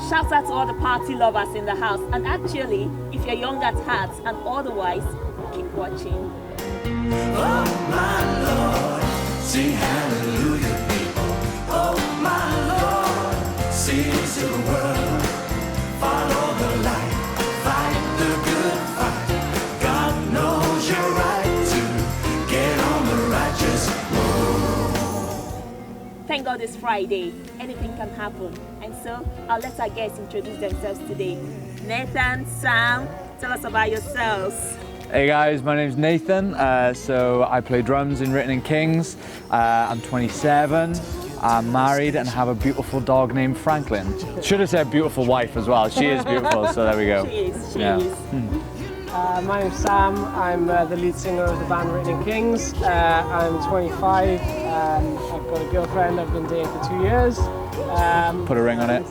Shout out to all the party lovers in the house. And actually, if you're young at heart and otherwise, keep watching. Oh my Lord, sing hallelujah, people. Oh my Lord, sing to the world. Follow the light, fight the good fight. God knows you're right to get on the righteous road. Thank God it's Friday. Anything can happen. And so I'll let our guests introduce themselves today. Nathan, Sam, tell us about yourselves. Hey guys, my name's Nathan. So I play drums in Written in Kings. I'm 27. I'm married and have a beautiful dog named Franklin. Should have said beautiful wife as well. She is beautiful, so there we go. She is. My name's Sam. I'm the lead singer of the band Written in Kings. I'm 25. I've got a girlfriend I've been dating for 2 years. Put a ring on it.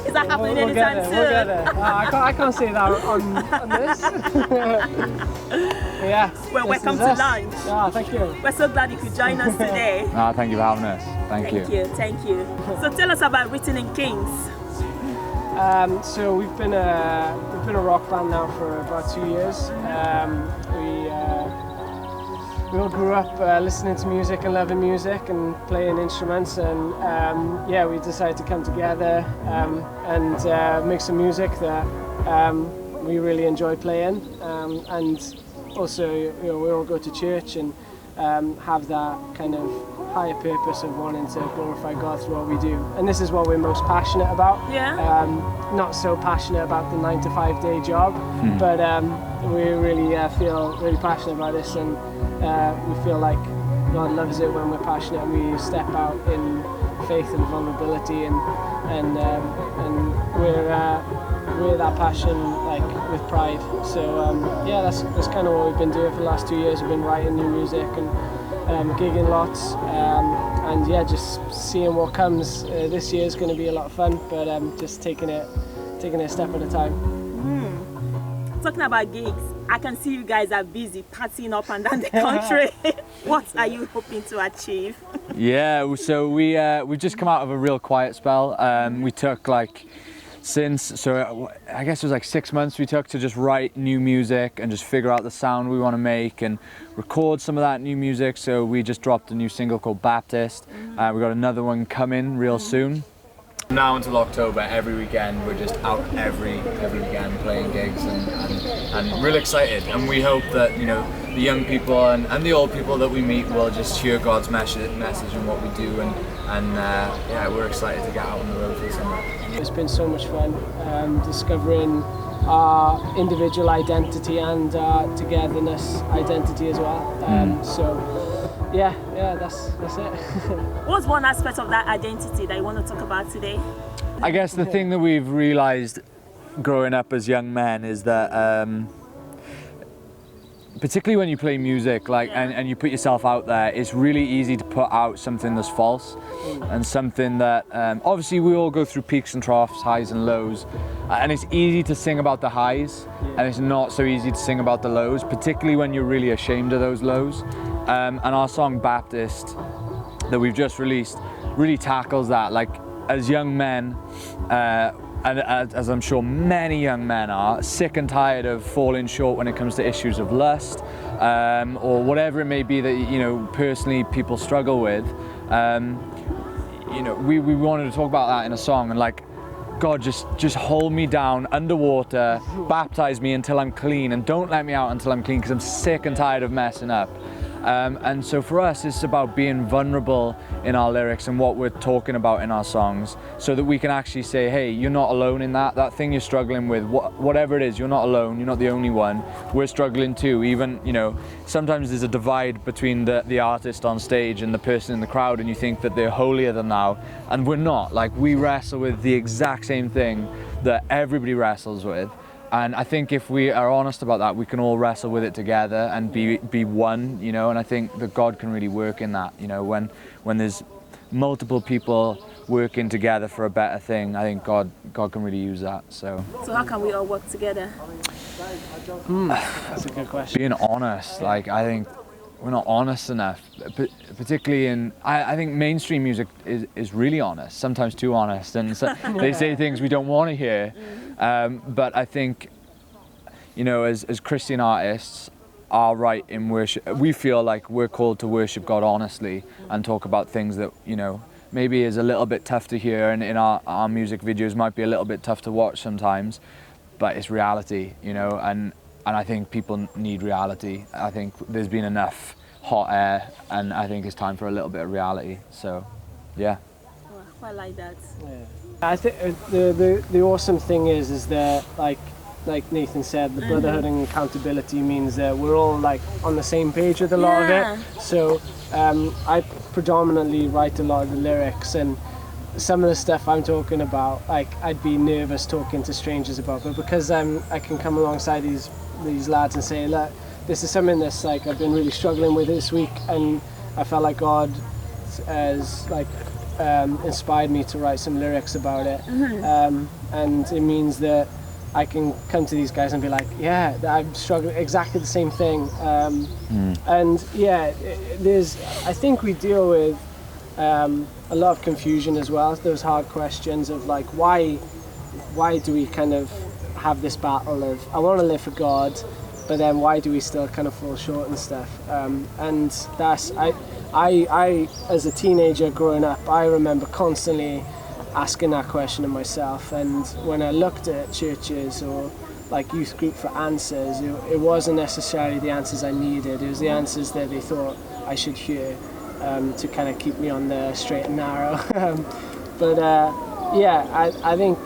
Is that happening anytime soon? We'll get it. I can't say that on this. Yeah. Well, welcome to lunch. Oh, thank you. We're so glad you could join us today. Thank you for having us. Thank you. Thank you. So tell us about Written in Kings. So we've been a rock band now for about 2 years. We all grew up listening to music and loving music and playing instruments, and yeah, we decided to come together and make some music that we really enjoy playing, and also, you know, we all go to church and have that kind of higher purpose of wanting to glorify God through what we do, and this is what we're most passionate about. Yeah. Not so passionate about the 9-to-5 day job, but we really feel really passionate about this, and we feel like God loves it when we're passionate and we step out in faith and vulnerability, and we're that passion like with pride. So yeah, that's kind of what we've been doing for the last 2 years. We've been writing new music and gigging lots, and yeah, just seeing what comes. This year is going to be a lot of fun, but just taking it a step at a time. Talking about gigs, I can see you guys are busy partying up and down the country. What are you hoping to achieve? Yeah, so we've just come out of a real quiet spell. We took I guess it was like 6 months we took to just write new music and just figure out the sound we want to make and record some of that new music. So we just dropped a new single called Baptist. We got another one coming real soon. Now until October, every weekend we're just out every weekend playing gigs, and really excited. And we hope that, you know, the young people and the old people that we meet will just hear God's message in what we do, and yeah, we're excited to get out on the road for the summer. It's been so much fun discovering our individual identity and our togetherness identity as well. So yeah, that's it. What's one aspect of that identity that you want to talk about today? I guess the thing that we've realized growing up as young men is that particularly when you play music, and you put yourself out there, it's really easy to put out something that's false, and something that obviously we all go through peaks and troughs, highs and lows, and it's easy to sing about the highs, and it's not so easy to sing about the lows, particularly when you're really ashamed of those lows. And our song Baptist that we've just released really tackles that. Like, as young men, and as I'm sure many young men are, sick and tired of falling short when it comes to issues of lust, or whatever it may be that, you know, personally people struggle with. You know, we wanted to talk about that in a song, and like, God, just hold me down underwater, baptize me until I'm clean, and don't let me out until I'm clean, because I'm sick and tired of messing up. And so for us, it's about being vulnerable in our lyrics and what we're talking about in our songs, so that we can actually say, hey, you're not alone in that thing you're struggling with, whatever it is, you're not alone, you're not the only one, we're struggling too. Even, you know, sometimes there's a divide between the artist on stage and the person in the crowd, and you think that they're holier than thou, and we're not. Like, we wrestle with the exact same thing that everybody wrestles with. And I think if we are honest about that, we can all wrestle with it together and be one, you know. And I think that God can really work in that, you know, when there's multiple people working together for a better thing. I think God can really use that. So how can we all work together? That's a good question. Being honest, like, I think honest enough, particularly in, I think mainstream music is really honest, sometimes too honest, and so they say things we don't want to hear. But I think, you know, as Christian artists, our right in worship, we feel like we're called to worship God honestly and talk about things that, you know, maybe is a little bit tough to hear, and in our music videos might be a little bit tough to watch sometimes, but it's reality, you know, and I think people need reality. I think there's been enough hot air, and I think it's time for a little bit of reality. So, yeah. Oh, I like that. Yeah. I think the awesome thing is that like Nathan said, the brotherhood and accountability means that we're all like on the same page with a lot of it. So I predominantly write a lot of the lyrics, and some of the stuff I'm talking about, like I'd be nervous talking to strangers about, but because I can come alongside these lads and say, look, this is something that's like I've been really struggling with this week, and I felt like God has like inspired me to write some lyrics about it. And it means that I can come to these guys and be like, yeah, I'm struggling exactly the same thing. And yeah, I think we deal with a lot of confusion as well, those hard questions of like, why do we kind of have this battle of, I want to live for God, but then why do we still kind of fall short and stuff? And that's, I as a teenager growing up, I remember constantly asking that question of myself, and when I looked at churches or like youth group for answers, it wasn't necessarily the answers I needed, it was the answers that they thought I should hear to kind of keep me on the straight and narrow. But yeah, I think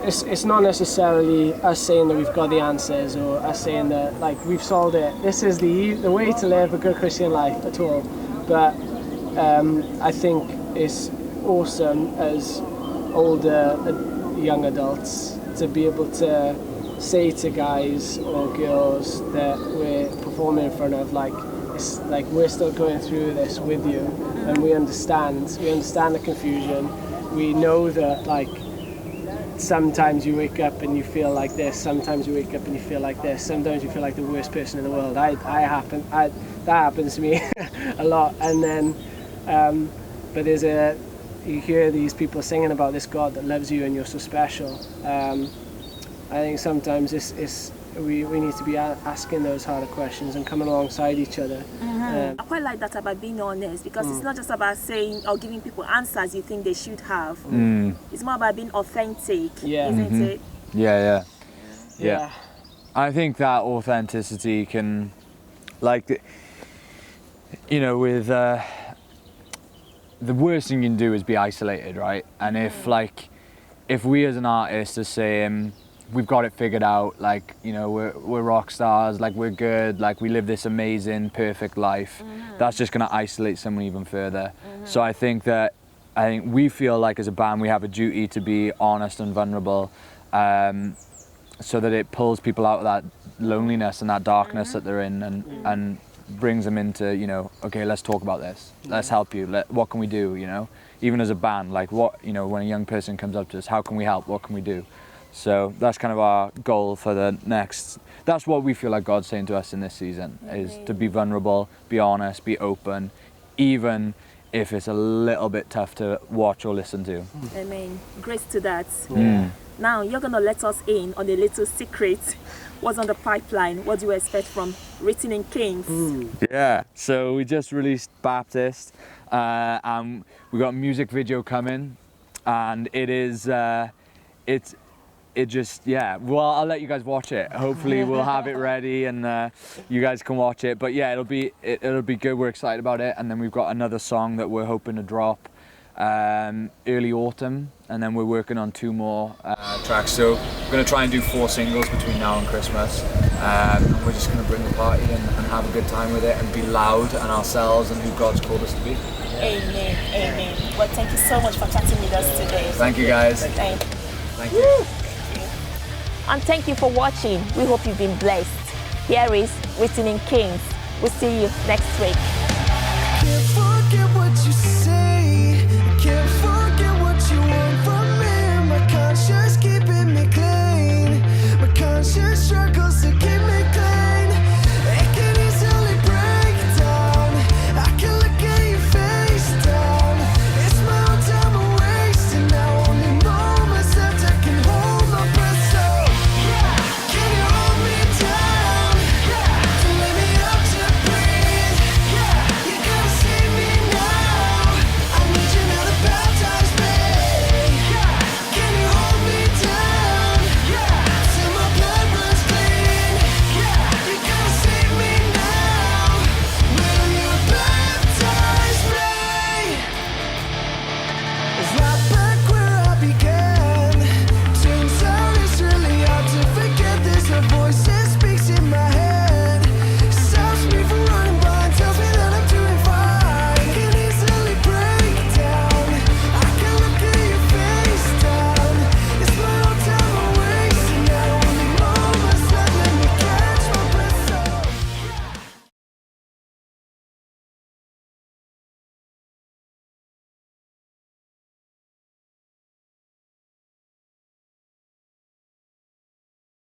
it's not necessarily us saying that we've got the answers or us saying that like we've solved it, this is the way to live a good Christian life at all. But I think it's awesome as older young adults to be able to say to guys or girls that we're performing in front of, like, it's like we're still going through this with you, and we understand the confusion. We know that like sometimes you wake up and you feel like this, sometimes you wake up and you feel like this, sometimes you feel like the worst person in the world. That happens to me a lot. And then but you hear these people singing about this God that loves you and you're so special. I think sometimes we need to be asking those harder questions and coming alongside each other. I quite like that about being honest, because it's not just about saying or giving people answers you think they should have. It's more about being authentic, isn't it? Yeah. I think that authenticity can, like, you know, with the worst thing you can do is be isolated, right? And if we as an artist are saying we've got it figured out, like, you know, we're rock stars, like we're good, like we live this amazing perfect life, that's just going to isolate someone even further. So I think we feel like as a band we have a duty to be honest and vulnerable, so that it pulls people out of that loneliness and that darkness that they're in, and brings them into, you know, okay, let's talk about this, let's help you, what can we do, you know, even as a band, like what, you know, when a young person comes up to us, how can we help, what can we do? So that's kind of our goal for the next, that's what we feel like God's saying to us in this season, is to be vulnerable, be honest, be open, even if it's a little bit tough to watch or listen to. Amen. Grace to that. Now you're gonna let us in on a little secret. What's on the pipeline? What do you expect from Written in Kings? Yeah, so we just released Baptist, and we got a music video coming, and it is, well, I'll let you guys watch it. Hopefully we'll have it ready and you guys can watch it. But yeah, it'll be good. We're excited about it. And then we've got another song that we're hoping to drop early autumn, and then we're working on 2 more tracks. So we're going to try and do 4 singles between now and Christmas. We're just going to bring the party and have a good time with it and be loud and ourselves and who God's called us to be. Amen. Amen. Well, thank you so much for chatting with us today. Thank you, guys. Thank you. And thank you for watching. We hope you've been blessed. Here is Written in Kings. We'll see you next week.